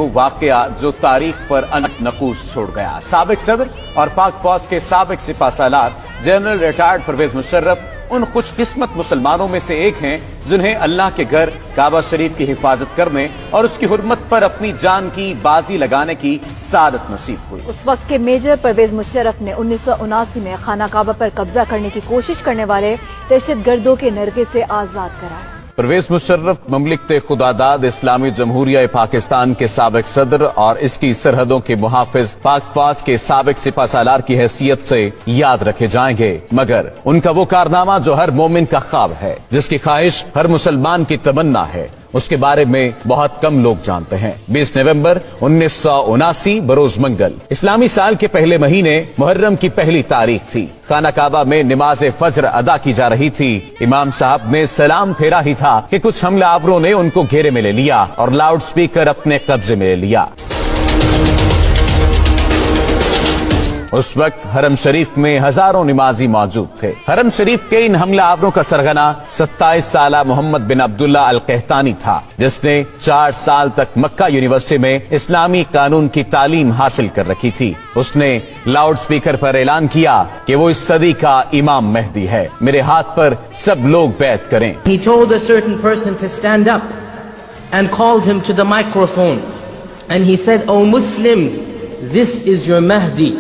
وہ واقعہ جو تاریخ پر نقوش چھوڑ گیا۔ سابق صدر اور پاک فوج کے سابق سپہ سالار جنرل ریٹائرڈ پرویز مشرف ان خوش قسمت مسلمانوں میں سے ایک ہیں جنہیں اللہ کے گھر کعبہ شریف کی حفاظت کرنے اور اس کی حرمت پر اپنی جان کی بازی لگانے کی سعادت نصیب ہوئی۔ اس وقت کے میجر پرویز مشرف نے 1979 میں خانہ کعبہ پر قبضہ کرنے کی کوشش کرنے والے دہشت گردوں کے نرغے سے آزاد کرایا۔ پرویز مشرف مملکت خداداد اسلامی جمہوریہ پاکستان کے سابق صدر اور اس کی سرحدوں کے محافظ پاک فوج کے سابق سپہ سالار کی حیثیت سے یاد رکھے جائیں گے، مگر ان کا وہ کارنامہ جو ہر مومن کا خواب ہے، جس کی خواہش ہر مسلمان کی تمنا ہے، اس کے بارے میں بہت کم لوگ جانتے ہیں۔ 20 نومبر 1979 بروز منگل اسلامی سال کے پہلے مہینے محرم کی پہلی تاریخ تھی۔ خانہ کعبہ میں نماز فجر ادا کی جا رہی تھی۔ امام صاحب نے سلام پھیرا ہی تھا کہ کچھ حملہ آوروں نے ان کو گھیرے میں لے لیا اور لاؤڈ سپیکر اپنے قبضے میں لے لیا۔ اس وقت حرم شریف میں ہزاروں نمازی موجود تھے۔ حرم شریف کے ان حملہ آوروں کا سرغنہ 27 سالہ محمد بن عبداللہ القحطانی تھا، جس نے 4 سال تک مکہ یونیورسٹی میں اسلامی قانون کی تعلیم حاصل کر رکھی تھی۔ اس نے لاؤڈ سپیکر پر اعلان کیا کہ وہ اس صدی کا امام مہدی ہے، میرے ہاتھ پر سب لوگ بیعت کریں۔ He told a certain person to stand up and called him to the microphone and he said, "O Muslims, this is your Mahdi.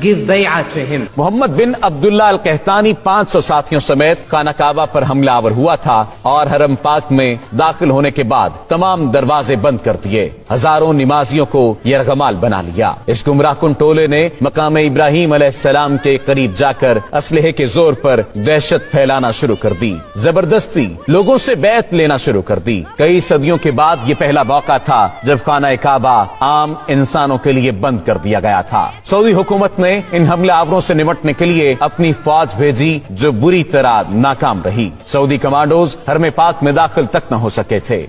Give bay'ah to him." Muhammad bin Abdullah al-Qahtani 500 ساتھیوں سمیت خانہ کعبہ پر حملہ آور ہوا تھا اور حرم پاک میں داخل ہونے کے بعد تمام دروازے بند کر دیے، ہزاروں نمازیوں کو یرغمال بنا لیا۔ اس گمراہ کن ٹولے نے مقام ابراہیم علیہ السلام کے قریب جا کر اسلحے کے زور پر دہشت پھیلانا شروع کر دی، زبردستی لوگوں سے بیعت لینا شروع کر دی۔ کئی صدیوں کے بعد یہ پہلا موقع تھا جب خانہ کعبہ عام انسانوں کے لیے بند کر دیا گیا تھا۔ سعودی حکومت نے ان حملہ آوروں سے نمٹنے کے لیے اپنی فوج بھیجی جو بری طرح ناکام رہی۔ سعودی کمانڈوز حرم پاک میں داخل تک نہ ہو سکے تھے۔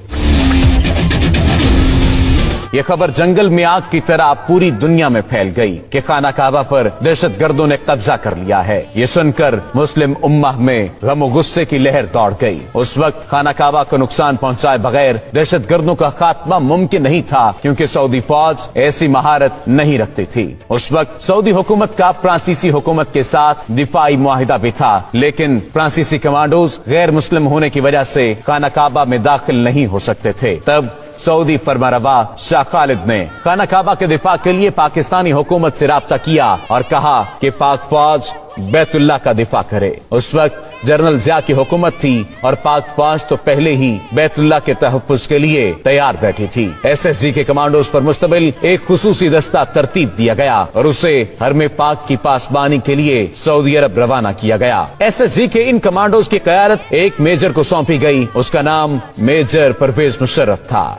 یہ خبر جنگل میں آگ کی طرح پوری دنیا میں پھیل گئی کہ خانہ کعبہ پر دہشت گردوں نے قبضہ کر لیا ہے۔ یہ سن کر مسلم امہ میں غم و غصے کی لہر دوڑ گئی۔ اس وقت خانہ کعبہ کو نقصان پہنچائے بغیر دہشت گردوں کا خاتمہ ممکن نہیں تھا، کیونکہ سعودی فوج ایسی مہارت نہیں رکھتی تھی۔ اس وقت سعودی حکومت کا فرانسیسی حکومت کے ساتھ دفاعی معاہدہ بھی تھا، لیکن فرانسیسی کمانڈوز غیر مسلم ہونے کی وجہ سے خانہ کعبہ میں داخل نہیں ہو سکتے تھے۔ تب سعودی فرمانروا شاہ خالد نے خانہ کعبہ کے دفاع کے لیے پاکستانی حکومت سے رابطہ کیا اور کہا کہ پاک فوج بیت اللہ کا دفاع کرے۔ اس وقت جنرل ضیاء کی حکومت تھی اور پاک فوج تو پہلے ہی بیت اللہ کے تحفظ کے لیے تیار بیٹھی تھی۔ SSG کے کمانڈوز پر مشتمل ایک خصوصی دستہ ترتیب دیا گیا اور اسے حرم پاک کی پاسبانی کے لیے سعودی عرب روانہ کیا گیا۔ SSG کے ان کمانڈوز کی قیادت ایک میجر کو سونپی گئی، اس کا نام میجر پرویز مشرف تھا۔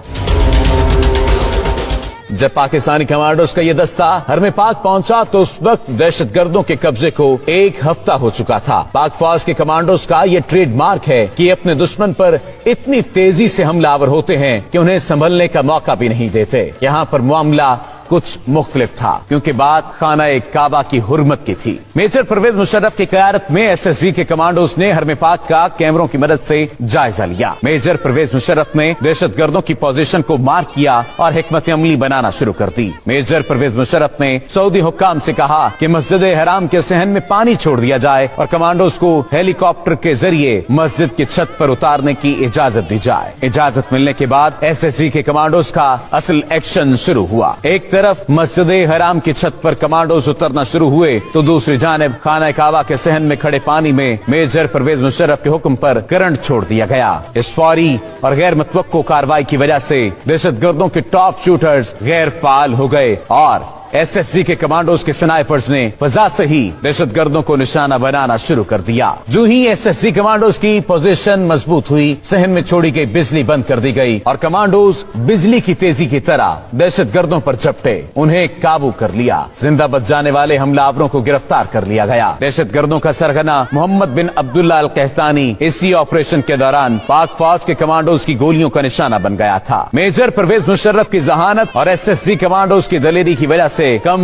جب پاکستانی کمانڈوز کا یہ دستہ حرم پاک پہنچا تو اس وقت دہشت گردوں کے قبضے کو 1 ہفتہ ہو چکا تھا۔ پاک فوج کے کمانڈوز کا یہ ٹریڈ مارک ہے کہ اپنے دشمن پر اتنی تیزی سے حملہ آور ہوتے ہیں کہ انہیں سنبھلنے کا موقع بھی نہیں دیتے۔ یہاں پر معاملہ کچھ مختلف تھا، کیونکہ بات خانہ کعبہ کی حرمت کی تھی۔ میجر پرویز مشرف کی قیادت میں SSG کے کمانڈوز نے حرم پاک کا کیمروں کی مدد سے جائزہ لیا۔ میجر پرویز مشرف نے دہشت گردوں کی پوزیشن کو مارک کیا اور حکمت عملی بنانا شروع کر دی۔ میجر پرویز مشرف نے سعودی حکام سے کہا کہ مسجد حرام کے صحن میں پانی چھوڑ دیا جائے اور کمانڈوز کو ہیلی کاپٹر کے ذریعے مسجد کی چھت پر اتارنے کی اجازت دی جائے۔ اجازت ملنے کے بعد SSG کے کمانڈوز کا اصل ایکشن شروع ہوا۔ ایک طرف مسجد حرام کی چھت پر کمانڈوز اترنا شروع ہوئے تو دوسری جانب خانہ کعبہ کے صحن میں کھڑے پانی میں میجر پرویز مشرف کے حکم پر کرنٹ چھوڑ دیا گیا۔ اس فوری اور غیر متوقع کارروائی کی وجہ سے دہشت گردوں کے ٹاپ شوٹرز غیر فعال ہو گئے اور SSG کے کمانڈوز کے سنائپرز نے فضا سے ہی دہشت گردوں کو نشانہ بنانا شروع کر دیا۔ جو ہی SSG کمانڈوز کی پوزیشن مضبوط ہوئی، صحن میں چھوڑی گئی بجلی بند کر دی گئی اور کمانڈوز بجلی کی تیزی کی طرح دہشت گردوں پر جھپٹے، انہیں قابو کر لیا۔ زندہ بچ جانے والے حملہ آوروں کو گرفتار کر لیا گیا۔ دہشت گردوں کا سرغنہ محمد بن عبداللہ القحطانی اسی آپریشن کے دوران پاک فوج کے کمانڈوز کی گولیوں کا نشانہ بن گیا تھا۔ میجر پرویز مشرف کی ذہانت اور SSG کمانڈوز کی دلیری کی وجہ سے